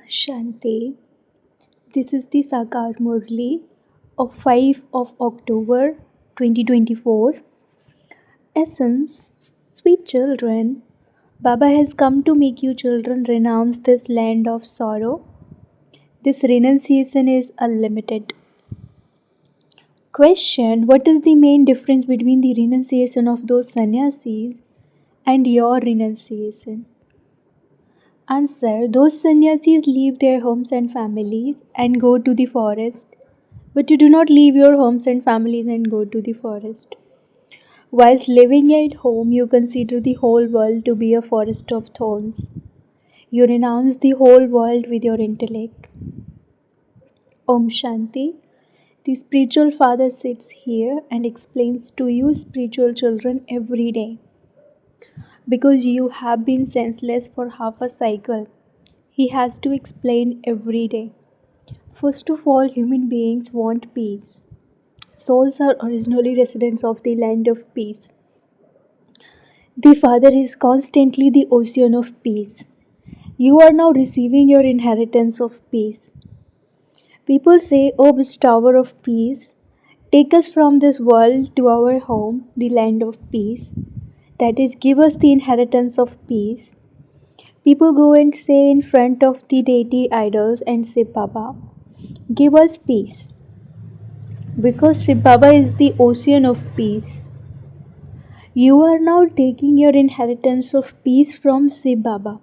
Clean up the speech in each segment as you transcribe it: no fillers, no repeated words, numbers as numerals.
Shanti. This is the Sakar Murli of 5 of October 2024. Essence, sweet children, Baba has come to make you children renounce this land of sorrow. This renunciation is unlimited. Question: what is the main difference between the renunciation of those sannyasis and your renunciation? Answer: those sannyasis leave their homes and families and go to the forest, but you do not leave your homes and families and go to the forest. Whilst living at home, you consider the whole world to be a forest of thorns. You renounce the whole world with your intellect. Om Shanti. The spiritual father sits here and explains to you, spiritual children, every day. Because you have been senseless for half a cycle, he has to explain every day. First of all, human beings want peace. Souls are originally residents of the land of peace. The Father is constantly the ocean of peace. You are now receiving your inheritance of peace. People say, "O bestower of peace, take us from this world to our home, the land of peace." That is, give us the inheritance of peace. People go and say in front of the deity idols and say, "Baba, give us peace." Because Shiv Baba is the ocean of peace. You are now taking your inheritance of peace from Shiv Baba.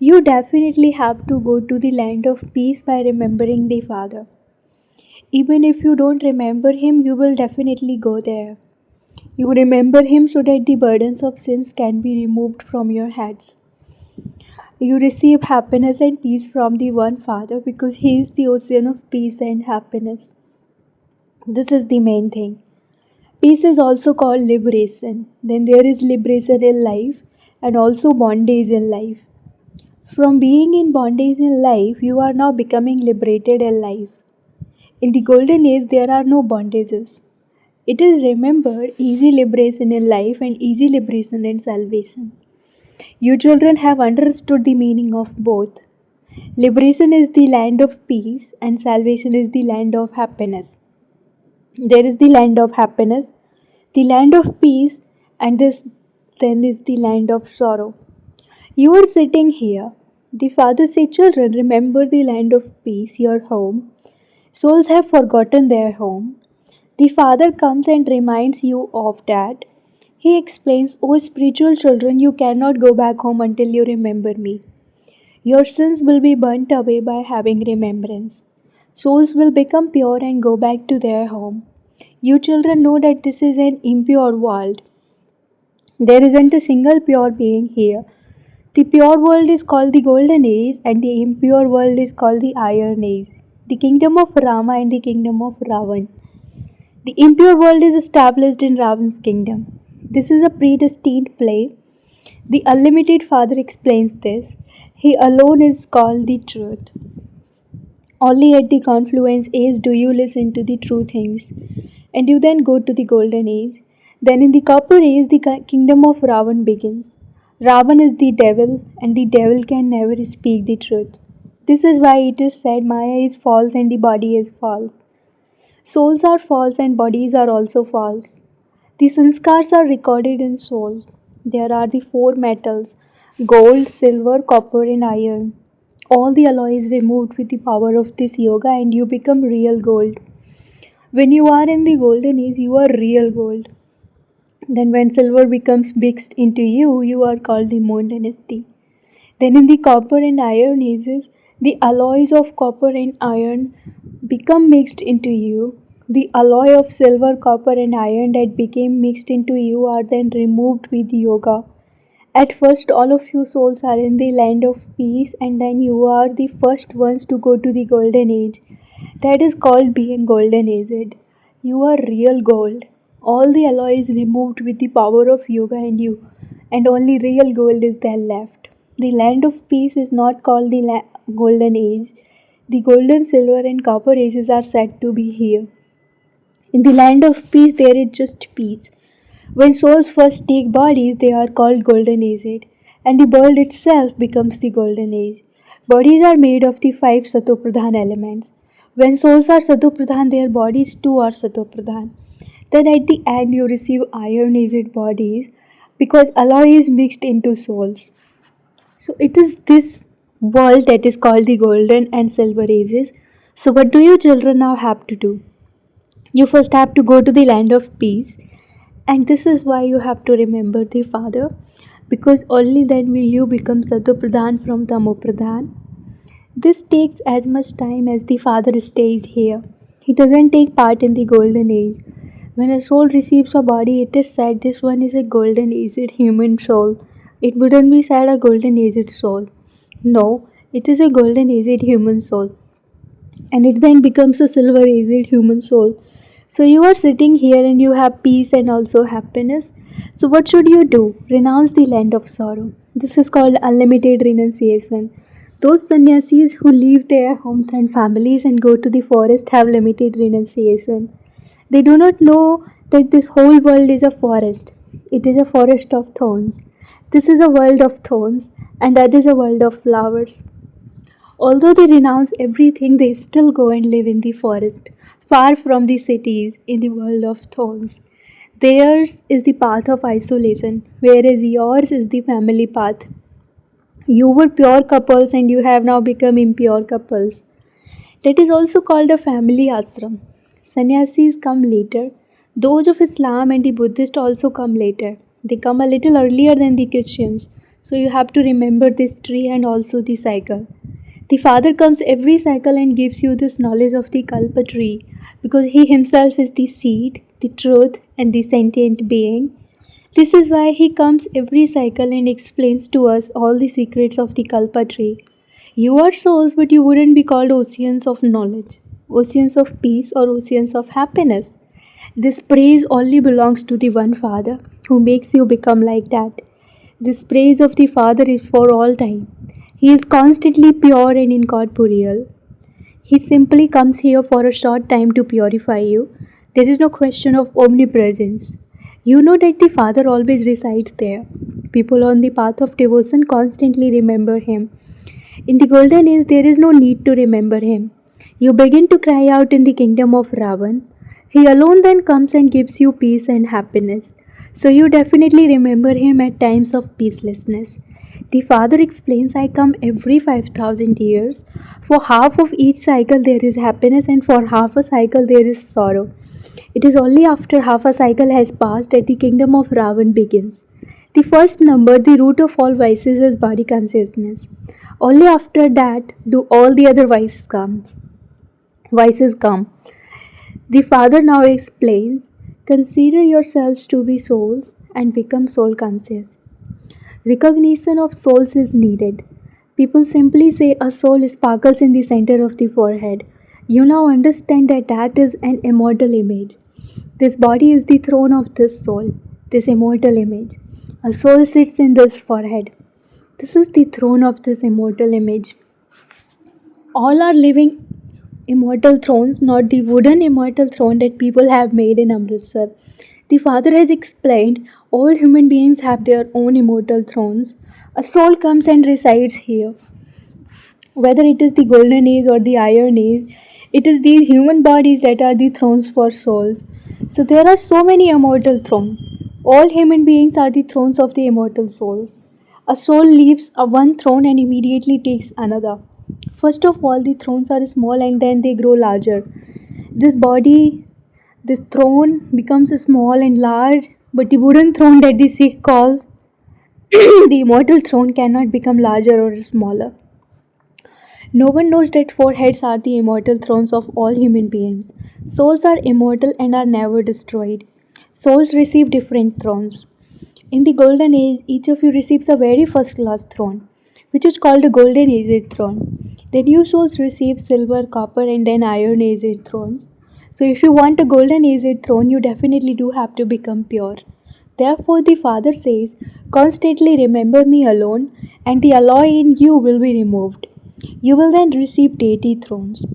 You definitely have to go to the land of peace by remembering the Father. Even if you don't remember him, you will definitely go there. You remember him so that the burdens of sins can be removed from your heads. You receive happiness and peace from the one Father because he is the ocean of peace and happiness. This is the main thing. Peace is also called liberation. Then there is liberation in life and also bondage in life. From being in bondage in life, you are now becoming liberated in life. In the golden age, there are no bondages. It is remembered easy liberation in life and easy liberation in salvation. You children have understood the meaning of both. Liberation is the land of peace and salvation is the land of happiness. There is the land of happiness, the land of peace, and this then is the land of sorrow. You are sitting here. The Father said, "Children, remember the land of peace, your home." Souls have forgotten their home. The Father comes and reminds you of that. He explains, "O spiritual children, you cannot go back home until you remember me. Your sins will be burnt away by having remembrance. Souls will become pure and go back to their home. You children know that this is an impure world. There isn't a single pure being here. The pure world is called the Golden Age and the impure world is called the Iron Age, the kingdom of Rama and the kingdom of Ravan. The impure world is established in Ravan's kingdom. This is a predestined play. The Unlimited Father explains this. He alone is called the truth. Only at the confluence age do you listen to the true things, and you then go to the golden age. Then in the copper age, the kingdom of Ravan begins. Ravan is the devil, and the devil can never speak the truth. This is why it is said Maya is false and the body is false. Souls are false and bodies are also false. The sanskars are recorded in souls. There are the four metals: gold, silver, copper, and iron. All the alloy is removed with the power of this yoga and you become real gold. When you are in the golden age, you are real gold. Then when silver becomes mixed into you, you are called the moon dynasty. Then in the copper and iron ages, the alloys of copper and iron become mixed into you. The alloy of silver, copper, and iron that became mixed into you are then removed with yoga. At first, all of you souls are in the land of peace, and then you are the first ones to go to the golden age. That is called being golden aged. You are real gold. All the alloy is removed with the power of yoga and you, and only real gold is then left. The land of peace is not called the golden age. The golden, silver, and copper ages are said to be here. In the land of peace, there is just peace. When souls first take bodies, they are called golden aged, and the world itself becomes the golden age. Bodies are made of the five Satopradhan elements. When souls are Satopradhan, their bodies too are Satopradhan. Then at the end, you receive ironized bodies because alloy is mixed into souls. So it is this world that is called the golden and silver ages. So, what do you children now have to do? You first have to go to the land of peace, and this is why you have to remember the Father, because only then will you become Satopradhan from Tamopradhan. This takes as much time as the Father stays here. He doesn't take part in the golden age. When a soul receives a body, it is said this one is a golden aged human soul. It wouldn't be said a golden aged soul. No, it is a golden aged human soul. And it then becomes a silver aged human soul. So you are sitting here and you have peace and also happiness. So what should you do? Renounce the land of sorrow. This is called unlimited renunciation. Those sannyasis who leave their homes and families and go to the forest have limited renunciation. They do not know that this whole world is a forest. It is a forest of thorns. This is a world of thorns, and that is a world of flowers. Although they renounce everything, they still go and live in the forest, far from the cities, in the world of thorns. Theirs is the path of isolation, whereas yours is the family path. You were pure couples and you have now become impure couples. That is also called a family ashram. Sannyasis come later. Those of Islam and the Buddhist also come later. They come a little earlier than the Christians. So you have to remember this tree and also the cycle. The Father comes every cycle and gives you this knowledge of the Kalpa tree because He Himself is the seed, the truth, and the sentient being. This is why He comes every cycle and explains to us all the secrets of the Kalpa tree. You are souls, but you wouldn't be called oceans of knowledge, oceans of peace, or oceans of happiness. This praise only belongs to the one Father who makes you become like that. This praise of the Father is for all time. He is constantly pure and incorporeal. He simply comes here for a short time to purify you. There is no question of omnipresence. You know that the Father always resides there. People on the path of devotion constantly remember Him. In the golden age, there is no need to remember Him. You begin to cry out in the kingdom of Ravan. He alone then comes and gives you peace and happiness. So you definitely remember Him at times of peacelessness. The Father explains, I come every 5,000 years. For half of each cycle there is happiness, and for half a cycle there is sorrow. It is only after half a cycle has passed that the kingdom of Ravan begins. The first number, the root of all vices, is body consciousness. Only after that do all the other vices come. The Father now explains, consider yourselves to be souls and become soul conscious. Recognition of souls is needed. People simply say a soul sparkles in the center of the forehead. You now understand that that is an immortal image. This body is the throne of this soul, this immortal image. A soul sits in this forehead. This is the throne of this immortal image. All are living immortal thrones, not the wooden immortal throne that people have made in Amritsar. The Father has explained all human beings have their own immortal thrones. A soul comes and resides here. Whether it is the golden age or the iron age, it is these human bodies that are the thrones for souls. So there are so many immortal thrones. All human beings are the thrones of the immortal souls. A soul leaves a one throne and immediately takes another. First of all, the thrones are small and then they grow larger. This body, this throne becomes small and large, but the wooden throne that the Sikh calls the immortal throne cannot become larger or smaller. No one knows that four heads are the immortal thrones of all human beings. Souls are immortal and are never destroyed. Souls receive different thrones. In the golden age, each of you receives a very first class throne, which is called a golden aged throne. Then you souls receive silver, copper, and then iron aged thrones. So if you want a golden aged throne, you definitely do have to become pure. Therefore, the Father says, constantly remember me alone, and the alloy in you will be removed. You will then receive deity thrones.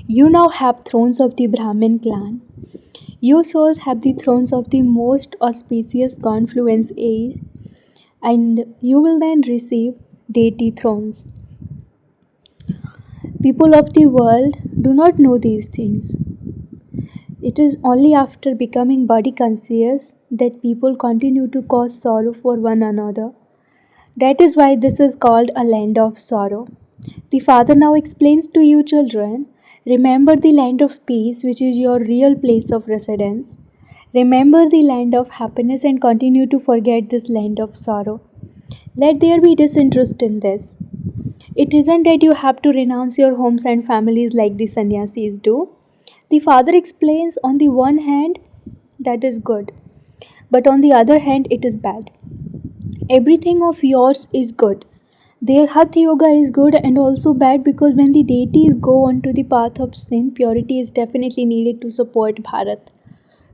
You now have thrones of the Brahmin clan. You souls have the thrones of the most auspicious confluence age, and you will then receive deity thrones. People of the world do not know these things. It is only after becoming body conscious that people continue to cause sorrow for one another. That is why this is called a land of sorrow. The Father now explains to you, children, remember the land of peace, which is your real place of residence. Remember the land of happiness and continue to forget this land of sorrow. Let there be disinterest in this. It isn't that you have to renounce your homes and families like the sannyasis do. The Father explains on the one hand that is good, but on the other hand it is bad. Everything of yours is good. Their Hatha Yoga is good and also bad because when the deities go onto the path of sin, purity is definitely needed to support Bharat.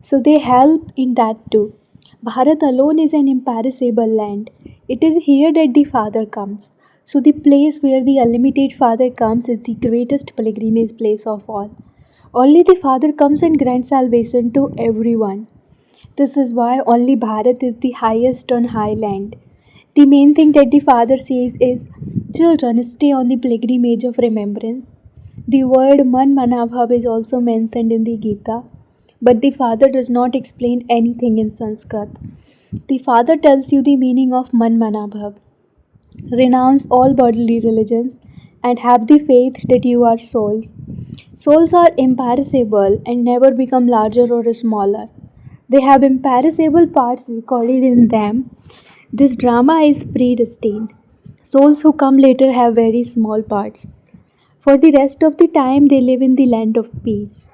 So they help in that too. Bharat alone is an imperishable land. It is here that the Father comes. So the place where the unlimited Father comes is the greatest pilgrimage place of all. Only the Father comes and grants salvation to everyone. This is why only Bharat is the highest on high land. The main thing that the Father says is, children, stay on the pilgrimage of remembrance. The word Man Manabhav is also mentioned in the Gita, but the Father does not explain anything in Sanskrit. The Father tells you the meaning of Man Manabhav. Renounce all bodily religions and have the faith that you are souls. Souls are imperishable and never become larger or smaller. They have imperishable parts recorded in them. This drama is predestined. Souls who come later have very small parts. For the rest of the time, they live in the land of peace.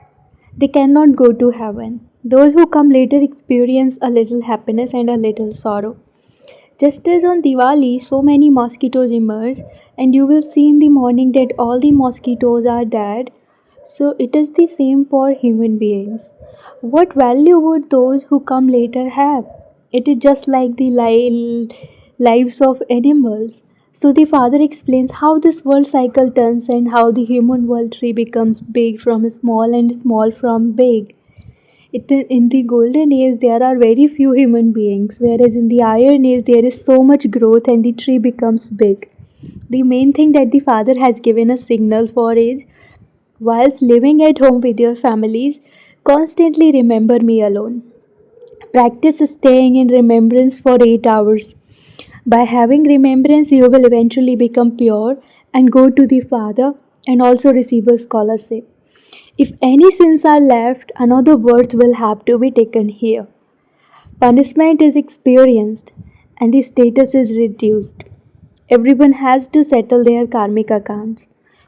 They cannot go to heaven. Those who come later experience a little happiness and a little sorrow. Just as on Diwali, so many mosquitoes emerge, and you will see in the morning that all the mosquitoes are dead. So it is the same for human beings. What value would those who come later have? It is just like the lives of animals. So the Father explains how this world cycle turns and how the human world tree becomes big from small and small from big. In the golden age, there are very few human beings, whereas in the iron age, there is so much growth and the tree becomes big. The main thing that the Father has given a signal for is, whilst living at home with your families, constantly remember me alone. Practice staying in remembrance for 8 hours. By having remembrance, you will eventually become pure and go to the Father and also receive a scholarship. If any sins are left, another birth will have to be taken here. Punishment is experienced and the status is reduced. Everyone has to settle their karmic accounts.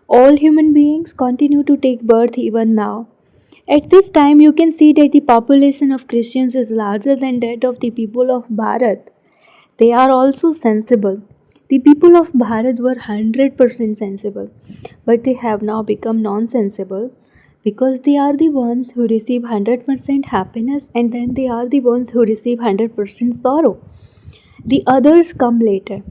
All human beings continue to take birth even now. At this time, you can see that the population of Christians is larger than that of the people of Bharat. They are also sensible. The people of Bharat were 100% sensible, but they have now become non sensible because they are the ones who receive 100% happiness and then they are the ones who receive 100% sorrow. The others come later.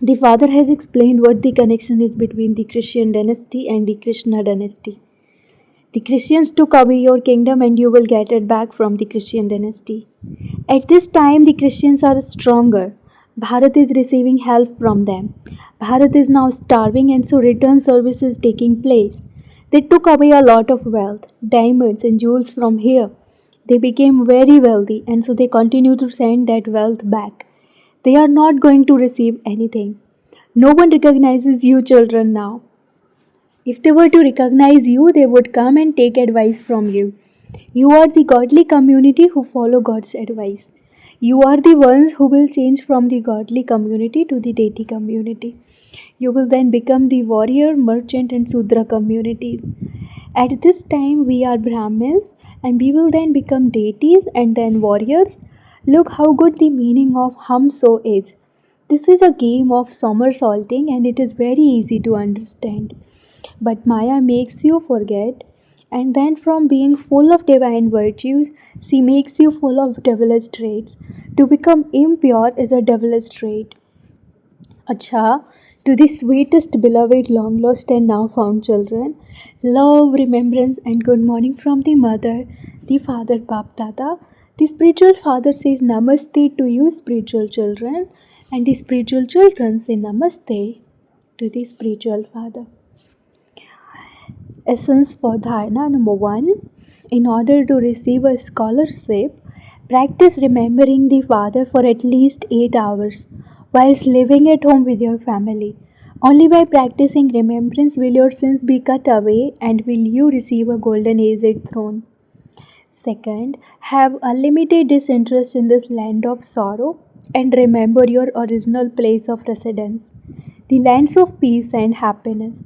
The Father has explained what the connection is between the Christian dynasty and the Krishna dynasty. The Christians took away your kingdom and you will get it back from the Christian dynasty. At this time, the Christians are stronger. Bharat is receiving help from them. Bharat is now starving and so return service is taking place. They took away a lot of wealth, diamonds and jewels from here. They became very wealthy and so they continue to send that wealth back. They are not going to receive anything. No one recognizes you children now. If they were to recognize you, they would come and take advice from you. You are the godly community who follow God's advice. You are the ones who will change from the godly community to the deity community. You will then become the warrior, merchant, and Sudra communities. At this time, we are Brahmins and we will then become deities and then warriors. Look how good the meaning of hum so is. This is a game of somersaulting and it is very easy to understand. But Maya makes you forget, and then from being full of divine virtues, she makes you full of devilish traits. To become impure is a devilish trait. Acha, to the sweetest beloved, long lost, and now found children, love, remembrance, and good morning from the mother, the father, Bap Dada. The spiritual father says Namaste to you, spiritual children, and the spiritual children say Namaste to the spiritual father. Essence for dharana number 1. In order to receive a scholarship, practice remembering the Father for at least 8 hours whilst living at home with your family. Only by practicing remembrance will your sins be cut away and will you receive a golden aged throne. Second, have unlimited disinterest in this land of sorrow and remember your original place of residence, the lands of peace and happiness.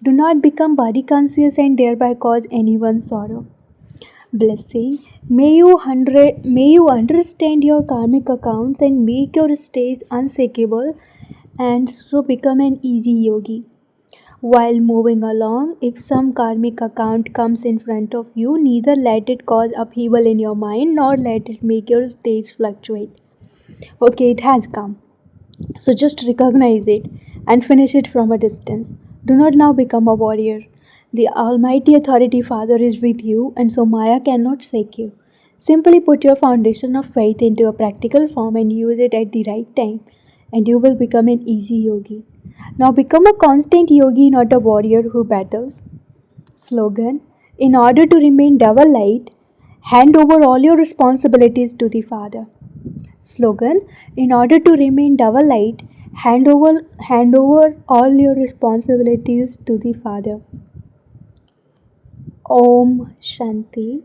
Do not become body conscious and thereby cause anyone sorrow. Blessing. May you understand your karmic accounts and make your state unshakable and so become an easy yogi. While moving along, if some karmic account comes in front of you, neither let it cause upheaval in your mind nor let it make your stage fluctuate. Okay, it has come. So just recognize it and finish it from a distance. Do not now become a warrior. The Almighty Authority Father is with you, and so Maya cannot shake you. Simply put your foundation of faith into a practical form and use it at the right time, and you will become an easy yogi. Now become a constant yogi, not a warrior who battles. Slogan. In order to remain double light, hand over all your responsibilities to the Father. Slogan. In order to remain double light, hand over all your responsibilities to the Father. Om Shanti.